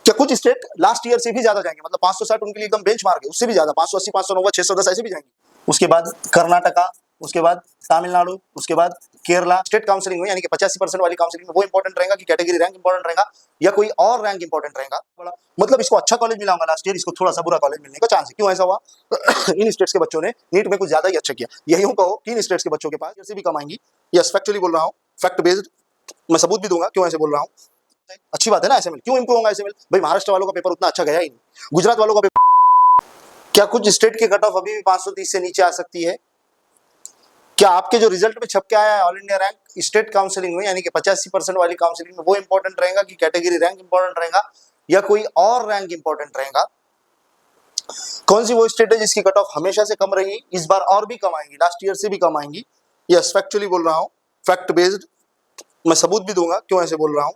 क्या कुछ state last year से भी ज्यादा जाएंगे, मतलब 560 उनके लिए एकदम बेंचमार्क है, उससे भी ज्यादा 580, 590, 610 ऐसे भी जाएंगे। उसके बाद कर्नाटका, उसके बाद तमिलनाडु, उसके बाद केरला। स्टेट काउंसलिंग में यानी कि 85% वाली काउंसलिंग में वो इंपॉर्टेंट रहेगा कि कैटेगरी रैंक इंपॉर्टेंट रहेगा या कोई और रैंक इंपॉर्टेंट रहेगा। बड़ा मतलब इसको अच्छा कॉलेज मिला होगा लास्ट ईयर, इसको थोड़ा सा बुरा कॉलेज मिलने का चांस है। क्यों ऐसा हुआ? इन स्टेट्स के बच्चों ने नीट में कुछ ज्यादा ही अच्छा किया। यही कहो कि इन स्टेट्स के बच्चों के पास जैसे भी कम आएंगी। यस, फैक्चुअली बोल रहा हूँ, फैक्ट बेस्ड, मैं सबूत भी दूंगा क्यों ऐसे बोल रहा हूँ। अच्छी बात है ना एसएमएल, क्यों इम्प्रूव होगा एसएमएल? भाई महाराष्ट्र वालों का पेपर उतना अच्छा गया ही नहीं, गुजरात वालों का पेपर। क्या कुछ स्टेट के कट ऑफ अभी भी 530 से नीचे आ सकती है? क्या आपके जो रिजल्ट में छप के आया है all India rank state counselling में यानी कि 85% वाली काउंसलिंग में वो इंपॉर्टेंट रहेगा कि कैटेगरी रैंक इंपॉर्टेंट रहेगा या कोई और रैंक इंपॉर्टेंट रहेगा? कौन सी वो स्टेट है जिसकी कट ऑफ हमेशा से कम रही, इस बार और भी कम आएंगी, लास्ट ईयर से भी कम आएंगी? यस, फैक्चुअली बोल रहा हूँ, फैक्ट बेस्ड, मैं सबूत भी दूंगा क्यों ऐसे बोल रहा हूँ।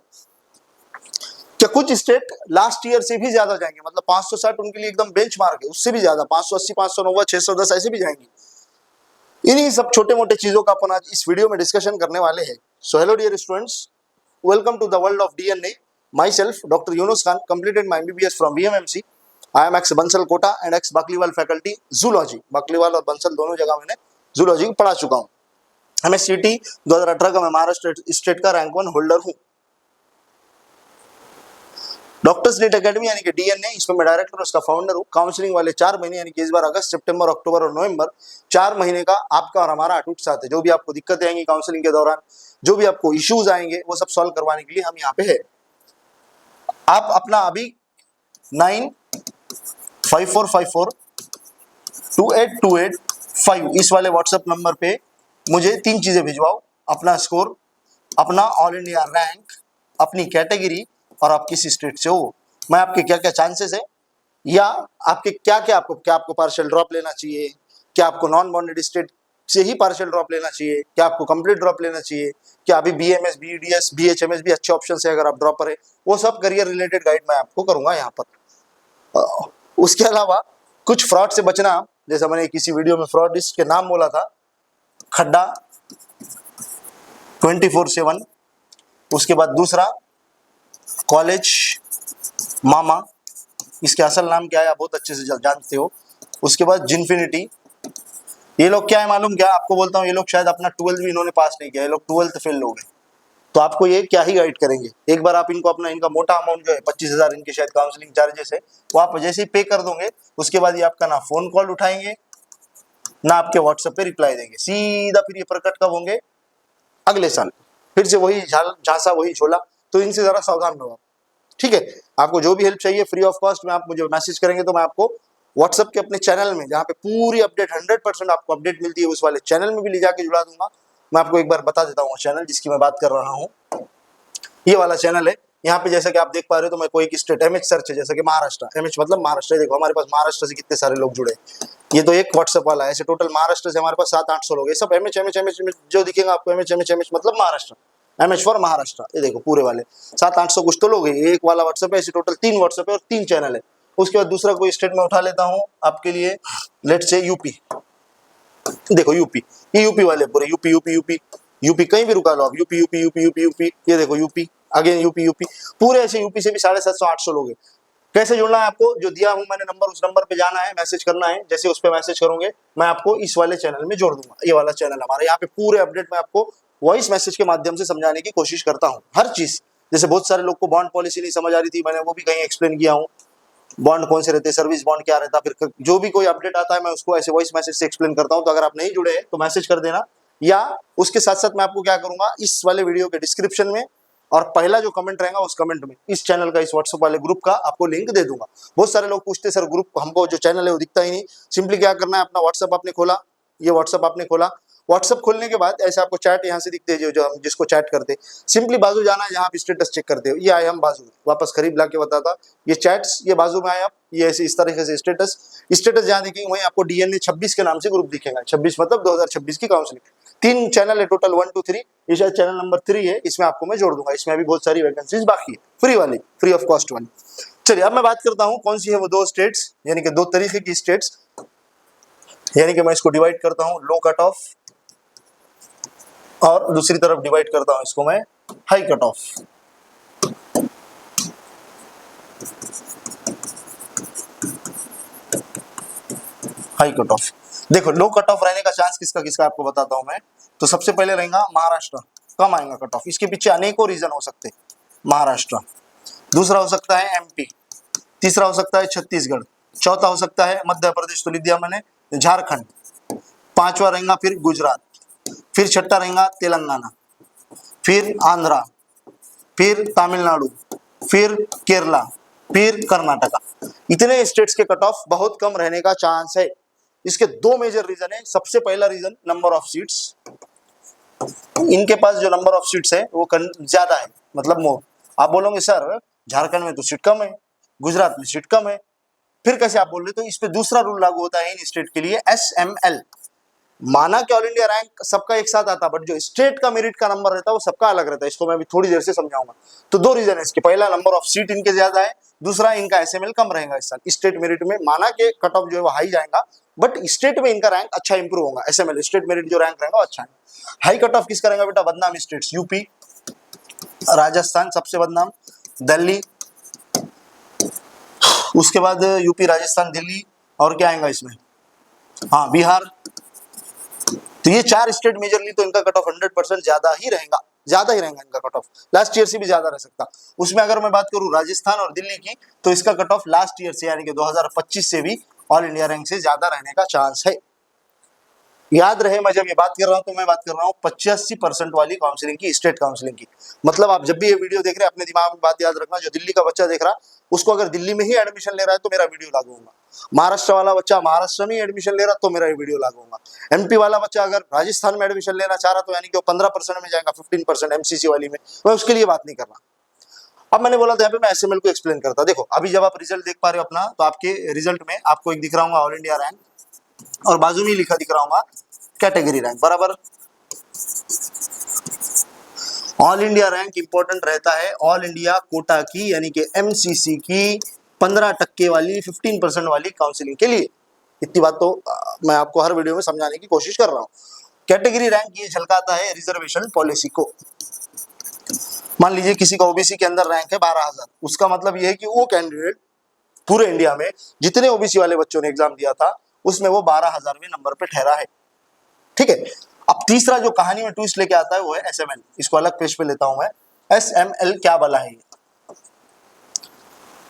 क्या कुछ स्टेट लास्ट ईयर से भी ज्यादा जाएंगे, मतलब 560 उनके लिए एकदम बेंचमार्क है, उससे भी ज्यादा 580, 590, 610 ऐसे भी जाएंगी। इन्हीं सब छोटे मोटे चीजों का अपन आज इस वीडियो में डिस्कशन करने वाले हैं। So hello dear students, welcome to the world of DNA. Myself doctor Yunus Khan, completed my MBBS from VMMC. I am ex Bansal Kota and ex Bakliwal faculty zoology. Bakliwal और बंसल दोनों जगह मैंने जूलॉजी पढ़ा चुका हूँ। हमें सीटी 2018 का मैं महाराष्ट्र स्टेट का रैंक 1 होल्डर हूँ। डॉक्टर्स नीट एकेडमी यानी कि डीएनए, इसमें मैं डायरेक्टर और उसका फाउंडर हूँ। काउंसलिंग वाले 4 महीने यानी कि इस बार अगस्त, सितंबर, अक्टूबर और नवंबर, 4 महीने का आपका और हमारा अटूट साथ है। जो भी आपको दिक्कतें आएंगी काउंसलिंग के दौरान, जो भी आपको इश्यूज आएंगे, वो सब सॉल्व करवाने के लिए हम यहाँ पे है। आप अपना अभी 9545428285 इस वाले व्हाट्सएप नंबर पे मुझे 3 चीजें भिजवाओ। अपना स्कोर, अपना ऑल इंडिया रैंक, अपनी कैटेगरी और आप किस स्टेट से हो। मैं आपके क्या क्या चांसेस है या आपके क्या आपको पार्शियल ड्रॉप लेना चाहिए, क्या आपको नॉन बॉन्डेड स्टेट से ही पार्शियल ड्रॉप लेना चाहिए, क्या आपको कंप्लीट ड्रॉप लेना चाहिए, क्या अभी बीएमएस, बीडीएस, बीएचएमएस भी अच्छे ऑप्शन है अगर आप ड्रॉपर है, वो सब करियर रिलेटेड गाइड मैं आपको करूंगा यहाँ पर। उसके अलावा कुछ फ्रॉड से बचना, जैसा मैंने किसी वीडियो में फ्रॉडिस्ट के नाम बोला था, खड्डा 24/7, उसके बाद दूसरा कॉलेज मामा, इसके असल नाम क्या है आप बहुत अच्छे से जानते हो। उसके बाद जिनफिनिटी, ये लोग क्या है मालूम क्या आपको बोलता हूँ, ये लोग शायद अपना 12th भी इन्होंने पास नहीं किया, ये लोग 12th फेल लोग हैं। तो आपको ये क्या ही गाइड करेंगे। एक बार आप इनको अपना इनका मोटा अमाउंट जो है 25,000 इनके शायद काउंसलिंग चार्जेस है, वो आप जैसे ही पे कर दोगे उसके बाद ये आपका ना फोन कॉल उठाएंगे ना आपके व्हाट्सएप पे रिप्लाई देंगे, सीधा फिर ये प्रकट कब होंगे? अगले साल। फिर से वही झांसा वही झोला। तो इनसे जरा सावधान रहो, ठीक है। आपको जो भी हेल्प चाहिए फ्री ऑफ कॉस्ट में आप मुझे मैसेज करेंगे तो मैं आपको व्हाट्सएप के अपने चैनल में, जहाँ पे पूरी अपडेट 100% आपको अपडेट मिलती है, उस वाले चैनल में भी ले जाके जुड़ा दूंगा। मैं आपको एक बार बता देता हूँ चैनल जिसकी मैं बात कर रहा हूँ, ये वाला चैनल है। यहाँ पे जैसा कि आप देख पा रहे हो तो मैं कोई एक स्टेट एमएच सर्च है, जैसे कि महाराष्ट्र, एमएच मतलब महाराष्ट्र। देखो हमारे पास महाराष्ट्र से कितने सारे लोग जुड़े। ये तो एक व्हाट्सएप वाला है, ऐसे टोटल महाराष्ट्र से हमारे पास 700-800 लोग है। सब एमएच एमएच एमएच जो दिखेगा आपको, एमएच एमएच एमएच मतलब महाराष्ट्र, एमएच फॉर महाराष्ट्र। ये देखो पूरे वाले 700-800 कुछ तो लोग है। एक वाला व्हाट्सएप है, ऐसे टोटल 3 व्हाट्सएप है और 3 चैनल है। उसके बाद दूसरा कोई स्टेट में उठा लेता हूँ आपके लिए, लेट से यूपी। देखो यूपी, ये यूपी वाले पूरे यूपी यूपी यूपी यूपी, कहीं भी रुका लो आप, UP UP UP UP UP, ये देखो यूपी, आगे यूपी यूपी, पूरे ऐसे यूपी से भी 750-800 लोग हैं। कैसे जुड़ना है आपको? जो दिया हूं मैंने नंबर, उस नंबर पे जाना है, मैसेज करना है। जैसे उस पे मैसेज करोगे मैं आपको इस वाले चैनल में जोड़ दूंगा। ये वाला चैनल हमारा, यहाँ पे पूरे अपडेट मैं आपको वॉइस मैसेज के माध्यम से समझाने की कोशिश करता हूँ हर चीज। जैसे बहुत सारे लोग को बॉन्ड पॉलिसी नहीं समझ आ रही थी, मैंने वो भी कहीं एक्सप्लेन किया हूँ। बॉन्ड कौन से रहते हैं, सर्विस बॉन्ड क्या रहता है, फिर जो भी कोई अपडेट आता है मैं उसको ऐसे वॉइस मैसेज से एक्सप्लेन करता हूँ। तो अगर आप नहीं जुड़े हैं तो मैसेज कर देना, या उसके साथ साथ मैं आपको क्या करूंगा, इस वाले वीडियो के डिस्क्रिप्शन में और पहला जो कमेंट रहेगा उस कमेंट में इस चैनल का, इस व्हाट्सएप वाले ग्रुप का आपको लिंक दे दूंगा। बहुत सारे लोग पूछते सर ग्रुप हमको जो चैनल है वो दिखता ही नहीं। सिंपली क्या करना है, अपना व्हाट्सएप आपने खोला, ये व्हाट्सएप आपने खोला, व्हाट्सएप खोलने के बाद ऐसे आपको चैट यहाँ से दिखते हैं, जो हम जिसको चैट करते हैं, सिंपली बाजू जाना है, जहाँ आप स्टेटस चेक करते हो, ये आए हम बाजू, वापस करीब ला के बताता, ये चैट्स, ये बाजू में आए आप, ये ऐसे इस तरीके से स्टेटस जहाँ दिखेंगे वहीं आपको डीएनए 26 के नाम से ग्रुप दिखेगा। 26 मतलब 2026 की काउंसलिंग। 3 चैनल है टोटल, 1 2 3, ये शायद चैनल नंबर 3 है, इसमें आपको मैं जोड़ दूंगा। इसमें अभी बहुत सारी वैकेंसीज बाकी है, फ्री वाली, फ्री ऑफ कॉस्ट वाली। चलिए अब मैं बात करता हूँ कौन सी है वो 2 स्टेट्स, यानी कि 2 तरीके की स्टेट्स, यानी कि मैं इसको डिवाइड करता हूँ लो कट ऑफ और दूसरी तरफ डिवाइड करता हूं इसको मैं high cut off. High cut off. देखो लो कट ऑफ रहने का चांस किसका किसका आपको बताता हूं मैं। तो सबसे पहले रहेगा महाराष्ट्र, कम आएगा कट ऑफ, इसके पीछे अनेकों रीजन हो सकते हैं। महाराष्ट्र, दूसरा हो सकता है एमपी, तीसरा हो सकता है छत्तीसगढ़, चौथा हो सकता है मध्य प्रदेश, तो लिख दिया मैंने झारखंड, पांचवा रहेगा फिर गुजरात, फिर छठा रहेगा तेलंगाना, फिर आंध्रा, फिर तमिलनाडु, फिर केरला, फिर कर्नाटका। इतने स्टेट्स के कट ऑफ बहुत कम रहने का चांस है। इसके दो मेजर रीजन है। सबसे पहला रीजन नंबर ऑफ सीट्स, इनके पास जो नंबर ऑफ सीट्स है वो ज्यादा है, मतलब मोर। आप बोलोगे सर झारखंड में तो सीट कम है, गुजरात में सीट कम है, फिर कैसे आप बोल रहे? तो इस पे दूसरा रूल लागू होता है इन स्टेट के लिए, SML। माना कि ऑल इंडिया रैंक सबका एक साथ आता, बट जो स्टेट का मेरिट का नंबर रहता है वो सबका अलग रहता है। इसको मैं अभी थोड़ी देर से समझाऊंगा। तो दो रीजन है इसके, पहला नंबर ऑफ सीट इनके ज्यादा है, दूसरा इनका SML कम रहेगा इस साल। स्टेट मेरिट में माना कि कट ऑफ जो है वो हाई जाएगा, बट स्टेट में इनका रैंक अच्छा इंप्रूव होगा। SML स्टेट मेरिट जो रैंक रहेगा अच्छा है। हाई कट ऑफ किस करेगा बेटा? बदनाम स्टेट्स, यूपी, राजस्थान सबसे बदनाम, दिल्ली, उसके बाद यूपी, राजस्थान, दिल्ली, और क्या आएगा इसमें? हाँ, बिहार। तो ये चार स्टेट मेजरली तो इनका कट ऑफ 100% ज्यादा ही रहेगा, ज्यादा ही रहेगा इनका कट ऑफ, लास्ट ईयर से भी ज्यादा रह सकता। उसमें अगर मैं बात करूं राजस्थान और दिल्ली की, तो इसका कट ऑफ लास्ट ईयर से यानी कि 2025 से भी ऑल इंडिया रैंक से ज्यादा रहने का चांस है। याद रहे, मैं जब ये बात कर रहा हूं तो मैं बात कर रहा हूं 85% वाली काउंसलिंग की, स्टेट काउंसलिंग की। मतलब आप जब भी ये वीडियो देख रहे हैं अपने दिमाग में बात याद रखना, जो दिल्ली का बच्चा देख रहा उसको अगर दिल्ली में ही एडमिशन ले रहा है तो मेरा वीडियो लागू होगा। महाराष्ट्र वाला बच्चा महाराष्ट्र में एडमिशन ले रहा तो मेरा ये वीडियो लागू होगा। एमपी वाला बच्चा अगर राजस्थान में एडमिशन लेना चाह रहा तो यानी कि वो 15% में जाएगा, 15% एमसीसी वाली में, मैं उसके लिए बात नहीं कर रहा। अब मैंने बोला था यहाँ पे मैं एसएमएल को एक्सप्लेन करता। देखो अभी जब आप रिजल्ट देख पा रहे हो अपना, तो आपके रिजल्ट में आपको एक दिख रहा होगा ऑल इंडिया रैंक, और बाजू में लिखा दिख रहा होगा कैटेगरी रैंक, बराबर। ऑल इंडिया रैंक इंपॉर्टेंट रहता है ऑल इंडिया कोटा की, यानी कि एमसीसी की 15% वाली, 15% वाली काउंसलिंग के लिए। इतनी बात तो मैं आपको हर वीडियो में समझाने की कोशिश कर रहा हूं। कैटेगरी रैंक ये झलकाता है रिजर्वेशन पॉलिसी को। मान लीजिए किसी का ओबीसी के अंदर रैंक है 12,000, उसका मतलब ये है कि वो कैंडिडेट पूरे इंडिया में जितने ओबीसी वाले बच्चों ने एग्जाम दिया था उसमें वो 12,000वें नंबर पे ठहरा है, ठीक है। अब तीसरा जो कहानी में ट्विस्ट लेके आता है वो है एसएमएल। इसको अलग पेज पे लेता हूं मैं। एसएमएल क्या बला है?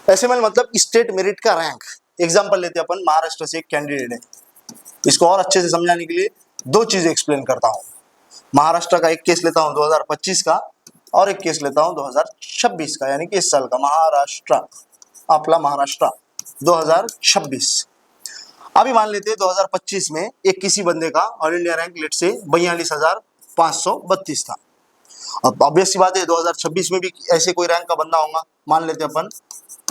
एसएमएल मतलब स्टेट मेरिट का रैंक। एग्जांपल लेते हैं अपन, महाराष्ट्र से एक कैंडिडेट है, इसको और अच्छे से समझाने के लिए दो चीजें एक्सप्लेन करता हूं। महाराष्ट्र का एक केस लेता हूं 2025 का, और एक केस लेता हूं 2026 का, यानी कि इस साल का महाराष्ट्र, आपला महाराष्ट्र 2026। अभी मान लेते हैं 2025 में एक किसी बंदे का ऑल इंडिया रैंक लेट से 42,532 था। अब ऑब्वियस सी बात है 2026 में भी ऐसे कोई रैंक का बंदा होगा, मान लेते हैं अपन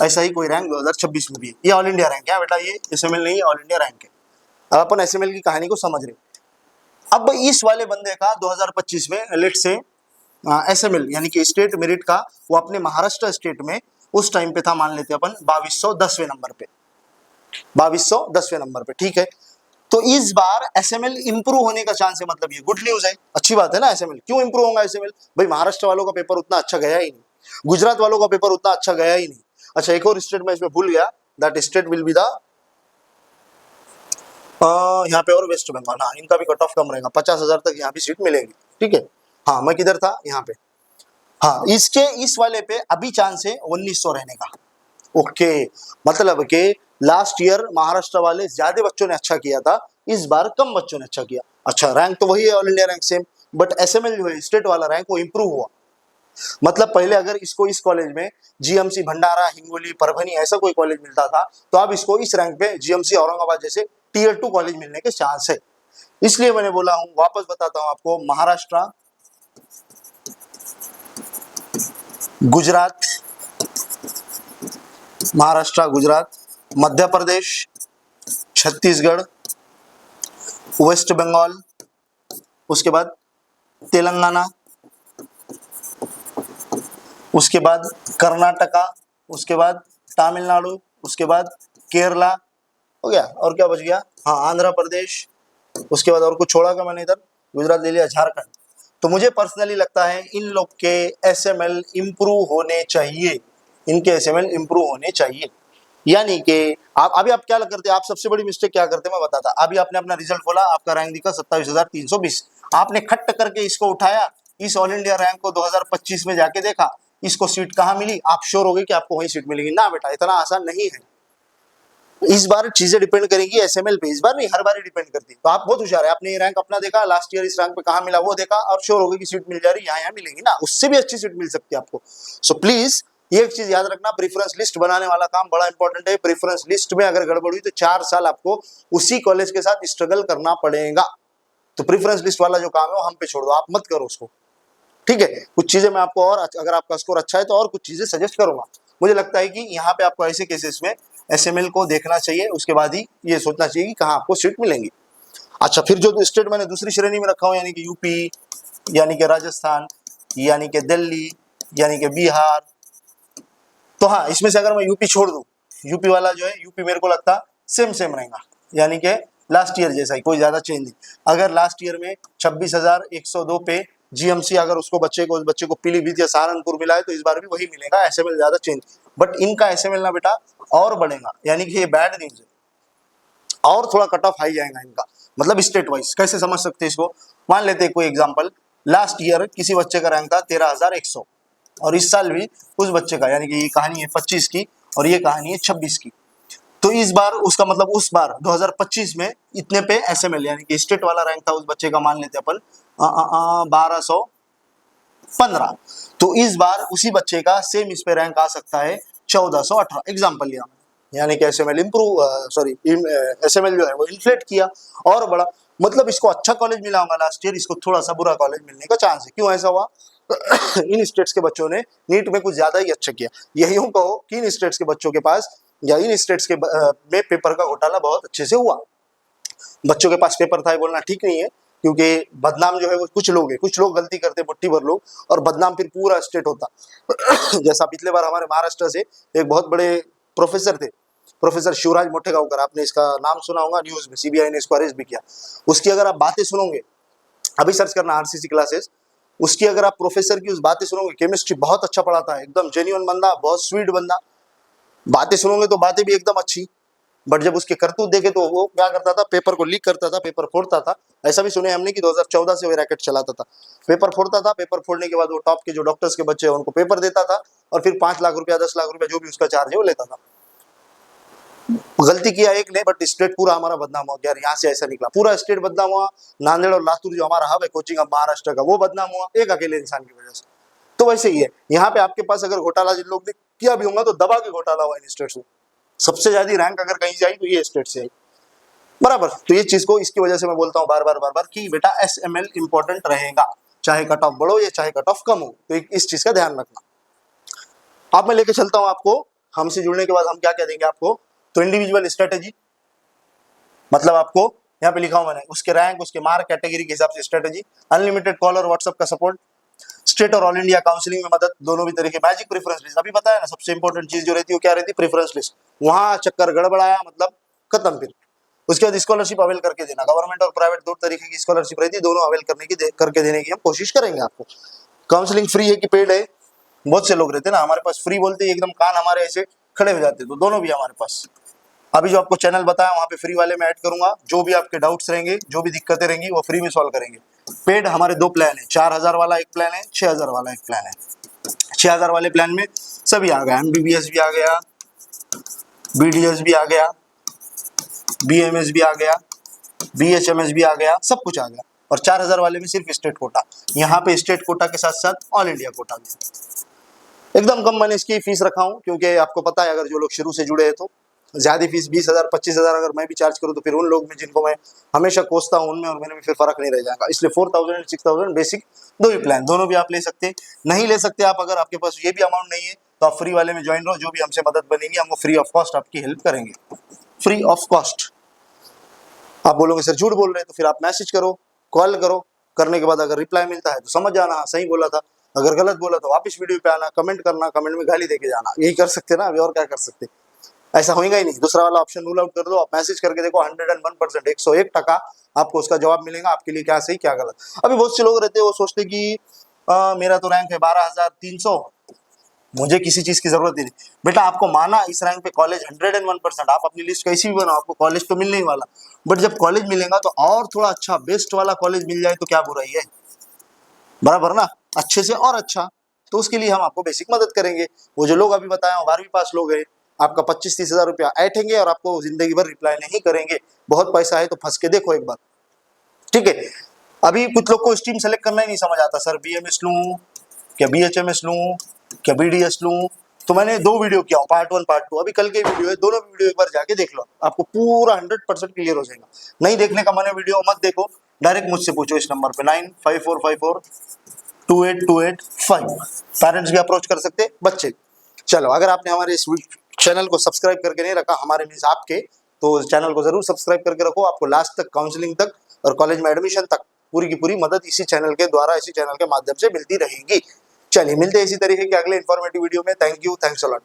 ऐसा ही कोई रैंक 2026 में भी है। ये ऑल इंडिया रैंक है बेटा, ये एसएमएल नहीं है, ऑल इंडिया रैंक है। अब अपन एसएमएल की कहानी को समझ रहे। अब इस वाले बंदे का 2025 में लेट से एसएमएल यानी कि स्टेट मेरिट का वो अपने महाराष्ट्र स्टेट में उस टाइम पे था, मान लेते हैं अपन 2210वें नंबर पे, 2210वें नंबर पे, ठीक है। तो इस बार एसएमएल इंप्रूव होने का चांस है, मतलब ये गुड न्यूज है, अच्छी बात है ना। एसएमएल क्यों इंप्रूव होगा? एसएमएल भाई महाराष्ट्र वालों का पेपर उतना अच्छा गया ही नहीं, गुजरात वालों का पेपर उतना अच्छा गया ही नहीं। अच्छा एक और स्टेट में इसमें भूल गया, that state will be the यहाँ पे, और वेस्ट बंगाल। हाँ, इनका भी कट ऑफ कम रहेगा, 50,000 तक यहाँ भी सीट मिलेगी, ठीक है। हाँ मैं किधर था? यहाँ पे। हाँ, इसके इस वाले पे अभी चांस है 1900 रहने का। ओके, मतलब कि लास्ट ईयर महाराष्ट्र वाले ज्यादा बच्चों ने अच्छा किया था, इस बार कम बच्चों ने अच्छा किया। अच्छा रैंक तो वही है all India rank same, but SML जो है स्टेट वाला रैंक वो इंप्रूव हुआ। मतलब पहले अगर इसको इस कॉलेज में जीएमसी भंडारा, हिंगोली, परभनी ऐसा कोई कॉलेज मिलता था, तो अब इसको इस रैंक पे जीएमसी औरंगाबाद जैसे टीयर 2 कॉलेज मिलने के चांस है। इसलिए मैंने बोला हूं, वापस बताता हूं आपको, महाराष्ट्र, गुजरात, महाराष्ट्र, गुजरात, मध्य प्रदेश, छत्तीसगढ़, वेस्ट बंगाल, उसके बाद तेलंगाना, उसके बाद कर्नाटका, उसके बाद तमिलनाडु, उसके बाद केरला, हो गया। और क्या बच गया? हाँ, आंध्र प्रदेश। उसके बाद और कुछ छोड़ा क्या मैंने? इधर गुजरात ले लिया, झारखंड। तो मुझे पर्सनली लगता है इन लोग के एसएमएल इंप्रूव होने चाहिए, इनके एसएमएल इंप्रूव होने चाहिए। यानी कि आप अभी आप क्या करते हैं, आप सबसे बड़ी मिस्टेक क्या करते हैं मैं बताता। अभी आपने अपना रिजल्ट खोला, आपका रैंक दिखा 27,320, आपने खट्ट करके इसको उठाया, इस ऑल इंडिया रैंक को 2025 में जाके देखा, इसको सीट कहाँ मिली, आप श्योर हो गए कि आपको वही सीट मिलेगी। ना बेटा, इतना आसान नहीं है। इस बार चीजें डिपेंड करेंगी एसएमएल पे, इस बार नहीं, हर बार ही डिपेंड करती है। तो आप बहुत होशियार है, आपने ये रैंक अपना देखा, लास्ट ईयर इस रैंक पे कहाँ मिला वो देखा, और श्योर हो गई कि सीट मिल जा रही, यहाँ मिलेगी ना, उससे भी अच्छी सीट मिल सकती है आपको। सो प्लीज ये एक चीज याद रखना, प्रेफरेंस लिस्ट बनाने वाला काम बड़ा इंपॉर्टेंट है। प्रेफरेंस लिस्ट में अगर गड़बड़ हुई तो 4 साल आपको उसी कॉलेज के साथ स्ट्रगल करना पड़ेगा। तो प्रेफरेंस लिस्ट वाला जो काम है वो हम पे छोड़ दो, आप मत करो उसको, ठीक है। कुछ चीजें मैं आपको, और अगर आपका स्कोर अच्छा है तो और कुछ चीजें सजेस्ट करूंगा। मुझे लगता है कि यहाँ पे आपको ऐसे केसेस में एसएमएल को देखना चाहिए, उसके बाद ही ये सोचना चाहिए कि कहाँ आपको सीट मिलेंगी। अच्छा, फिर जो स्टेट मैंने दूसरी श्रेणी में रखा हूँ, यानी कि यूपी, यानी कि राजस्थान, यानी कि दिल्ली, यानी कि बिहार, तो हाँ, इसमें से अगर मैं यूपी छोड़ दूं, यूपी वाला जो है, यूपी मेरे को लगता सेम रहेगा, यानी कि लास्ट ईयर जैसा ही, कोई ज्यादा चेंज नहीं। अगर लास्ट ईयर में 26,102 पे जीएमसी अगर उसको बच्चे को पीलीभीत या सहारनपुर मिला है, तो इस बार भी वही मिलेगा, एसएमएल ज्यादा चेंज। बट इनका एसएमएल ना बेटा और बढ़ेगा, यानी कि ये बैड न्यूज है, और थोड़ा कट ऑफ हाई जाएगा इनका, मतलब स्टेट वाइज। कैसे समझ सकते हैं इसको, मान लेते हैं कोई एग्जांपल, लास्ट ईयर किसी बच्चे का रैंक था 13,100, और इस साल भी उस बच्चे का, यानी कि ये कहानी है 25 की और ये कहानी है 26 की, तो इस बार उसका मतलब उस बार 2025 में इतने पे एसएमएल, यानी कि स्टेट वाला रैंक था उस बच्चे का, मान लेते अपन 1215, तो इस बार उसी बच्चे का सेम इस पे रैंक आ सकता है 1418, एग्जाम्पल लिया, यानी कि एसएमएल इंप्रूव, सॉरी एसएमएल जो है वो इन्फ्लेट किया और बड़ा, मतलब इसको अच्छा कॉलेज मिला होगा लास्ट ईयर, इसको थोड़ा सा बुरा कॉलेज मिलने का चांस है। क्यों ऐसा हुआ? इन स्टेट्स के बच्चों ने नीट में कुछ ज्यादा ही अच्छा किया, यही यूं कहो कि इन स्टेट्स के बच्चों के पास, या इन स्टेट्स के में पेपर का घोटाला बहुत अच्छे से हुआ। बच्चों के पास पेपर था बोलना ठीक नहीं है, क्योंकि बदनाम जो है वो कुछ लोग है, कुछ लोग गलती करते मुट्ठी भर लोग, और बदनाम फिर पूरा स्टेट होता। जैसा पिछले बार हमारे महाराष्ट्र से एक बहुत बड़े प्रोफेसर थे, प्रोफेसर शिवराज मोठेगांवकर, आपने इसका नाम सुना होगा, न्यूज में सीबीआई ने इसको अरेस्ट भी किया। उसकी अगर आप बातें सुनोगे, अभी सर्च करना आरसीसी क्लासेस, उसकी अगर आप प्रोफेसर की उस बातें सुनोगे, केमिस्ट्री बहुत अच्छा पढ़ाता है, एकदम जेन्युइन बंदा, बहुत स्वीट बंदा, बातें सुनोगे तो बातें भी एकदम अच्छी, बट जब उसके करतूत देखे तो वो क्या करता था, पेपर को लीक करता था, पेपर फोड़ता था। ऐसा भी सुने हमने कि 2014 से वो रैकेट चलाता था, पेपर फोड़ता था, पेपर फोड़ने के बाद वो टॉप के जो डॉक्टर्स के बच्चे हैं उनको पेपर देता था, और फिर 5 लाख रुपया 10 लाख रुपया जो भी उसका चार्ज है वो लेता था। गलती किया एक ने, बट स्टेट पूरा हमारा बदनाम हुआ, यार यहाँ से ऐसा निकला, पूरा स्टेट बदनाम हुआ। नांदेड़ और लातूर जो हमारा हब है कोचिंग अब महाराष्ट्र का, वो बदनाम हुआ एक अकेले इंसान की वजह से। तो वैसे ही है यहाँ पे, आपके पास अगर घोटाला जिन लोग ने किया भी होगा तो दबा के घोटाला हुआ इन स्टेट से, सबसे ज्यादा रैंक अगर कहीं से आई तो ये स्टेट से आई, बराबर। तो ये चीज को, इसकी वजह से मैं बोलता हूँ बार बार कि बेटा एसएमएल इंपॉर्टेंट रहेगा, चाहे कट ऑफ बढ़ो या चाहे कट ऑफ कम हो, तो इस चीज का ध्यान रखना। अब मैं लेके चलता हूँ आपको, हमसे जुड़ने के बाद हम क्या क्या देंगे आपको, तो इंडिविजुअल स्ट्रेटेजी, मतलब आपको यहाँ पे लिखा हूं मैंने, उसके रैंक, उसके मार्क, कैटेगरी के हिसाब से स्ट्रेटेजी, अनलिमिटेड कॉल और व्हाट्सएप का सपोर्ट, स्टेट और ऑल इंडिया काउंसलिंग में मदद, दोनों भी तरीके, मैजिक प्रेफरेंस लिस्ट, अभी बताया ना सबसे इंपॉर्टेंट चीज जो रहती है वो क्या रहती है, प्रेफरेंस लिस्ट। वहां चक्कर गड़बड़ाया मतलब खत्म फिर। उसके बाद स्कॉलरशिप अवेल करके देना, गवर्नमेंट और प्राइवेट दो तरीके की स्कॉलरशिप रहती है, दोनों अवेल करके देने की हम कोशिश करेंगे आपको। काउंसलिंग फ्री है कि पेड है, बहुत से लोग रहते हैं ना हमारे पास, फ्री बोलते एकदम कान हमारे ऐसे खड़े हो जाते, तो दोनों भी हमारे पास। अभी जो आपको चैनल बताया वहां पे फ्री वाले में ऐड करूंगा, जो भी आपके डाउट्स रहेंगे, जो भी दिक्कतें रहेंगी वो फ्री में सॉल्व करेंगे। पेड हमारे 2 प्लान है, 4,000 वाला एक प्लान है, 6,000 वाला एक प्लान है। 6,000 वाले प्लान में सभी आ गया, एमबीबीएस भी आ गया, बीडीएस भी आ गया, बीएमएस भी आ गया, बीएचएमएस भी आ गया, सब कुछ आ गया। और 4,000 वाले में सिर्फ स्टेट कोटा, यहाँ पे स्टेट कोटा के साथ साथ ऑल इंडिया कोटा भी। एकदम कम मैंने इसकी फीस रखा हूँ, क्योंकि आपको पता है अगर जो लोग शुरू से जुड़े हैं तो ज्यादा फीस 20,000 25,000 अगर मैं भी चार्ज करूँ तो फिर उन लोग में जिनको मैं हमेशा कोसता हूँ उनमें और मेरे में फिर फर्क नहीं रह जाएगा। इसलिए 4,000 और 6,000 बेसिक दो ही प्लान, दोनों भी आप ले सकते हैं। नहीं ले सकते आप, अगर आपके पास ये भी अमाउंट नहीं है तो आप फ्री वाले में ज्वाइन रहो, जो भी हमसे मदद बनेगी हम वो फ्री ऑफ कॉस्ट आपकी हेल्प करेंगे, फ्री ऑफ कॉस्ट। आप बोलोगे सर झूठ बोल रहे हैं, तो फिर आप मैसेज करो, कॉल करो, करने के बाद अगर रिप्लाई मिलता है तो समझ जाना सही बोला था, अगर गलत बोला तो वापस वीडियो पे आना, कमेंट करना, कमेंट में गाली देके जाना, यही कर सकते ना, अभी और क्या कर सकते। ऐसा होगा ही नहीं, दूसरा वाला ऑप्शन रूल आउट कर दो, आप मैसेज करके देखो 101%, 101% आपको उसका जवाब मिलेगा, आपके लिए क्या सही क्या गलत। अभी बहुत से लोग रहते हैं वो सोचते कि मेरा तो रैंक है 12,300 मुझे किसी चीज की जरूरत ही नहीं। बेटा आपको माना इस रैंक पे कॉलेज 101%, आप अपनी लिस्ट कैसी भी बनाओ, आपको कॉलेज तो मिलने ही वाला, बट जब कॉलेज मिलेगा तो और थोड़ा अच्छा बेस्ट वाला कॉलेज मिल जाए तो क्या बुराई है, बराबर ना, अच्छे से और अच्छा। तो उसके लिए हम आपको बेसिक मदद करेंगे। वो जो लोग अभी बताए 12वीं पास लोग हैं, आपका 25-30 हजार रुपया ऐंठेंगे और आपको जिंदगी भर रिप्लाई नहीं करेंगे। बहुत पैसा है तो फंस के देखो एक बार, ठीक है। अभी कुछ लोग को स्ट्रीम सेलेक्ट करना ही नहीं समझ आता, सर बीएमएस लूं क्या बीएचएमएस लूं क्या बीडीएस लूं। तो मैंने 2 वीडियो किया, पार्ट 1 पार्ट 2, अभी कल के वीडियो है, दोनों वीडियो एक बार जाके देख लो, आपको पूरा 100% क्लियर हो जाएगा। नहीं देखने का मन है वीडियो मत देखो, डायरेक्ट मुझसे पूछो इस नंबर पे 9545428285। पेरेंट्स भी अप्रोच कर सकते, बच्चे। चलो, अगर आपने हमारे इस चैनल को सब्सक्राइब करके नहीं रखा, हमारे मीन्स आपके, तो चैनल को जरूर सब्सक्राइब करके रखो। आपको लास्ट तक, काउंसलिंग तक और कॉलेज में एडमिशन तक पूरी की पूरी मदद इसी चैनल के द्वारा, इसी चैनल के माध्यम से मिलती रहेगी। चलिए मिलते हैं इसी तरीके के अगले इन्फॉर्मेटिव वीडियो में। Thank you, thanks a lot.